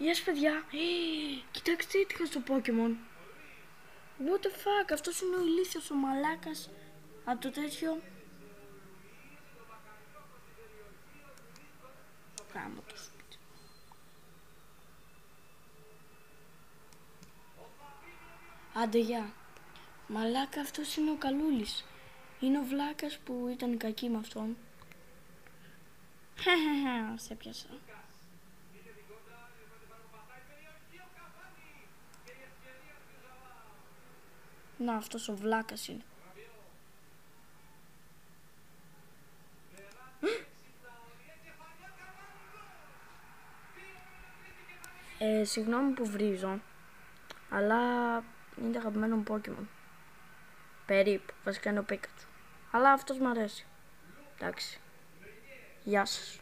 Γεια σας παιδιά. Κοιτάξτε τι είχα στο Pokemon. What the fuck, αυτός είναι ο ηλίθιος ο μαλάκας από το τέτοιο. Κάμω το σπίτι. Άντε γεια. Μαλάκα, αυτός είναι ο Καλούλης. Είναι ο βλάκας που ήταν κακή με αυτόν. Χεχεχε, σε πιάσα. Να, αυτός ο βλάκας είναι. Συγγνώμη που βρίζω, αλλά είναι το αγαπημένο μου Pokemon. Περίπου, βασικά είναι ο Pikachu. Αλλά αυτός μ' αρέσει. Εντάξει. Γεια σας.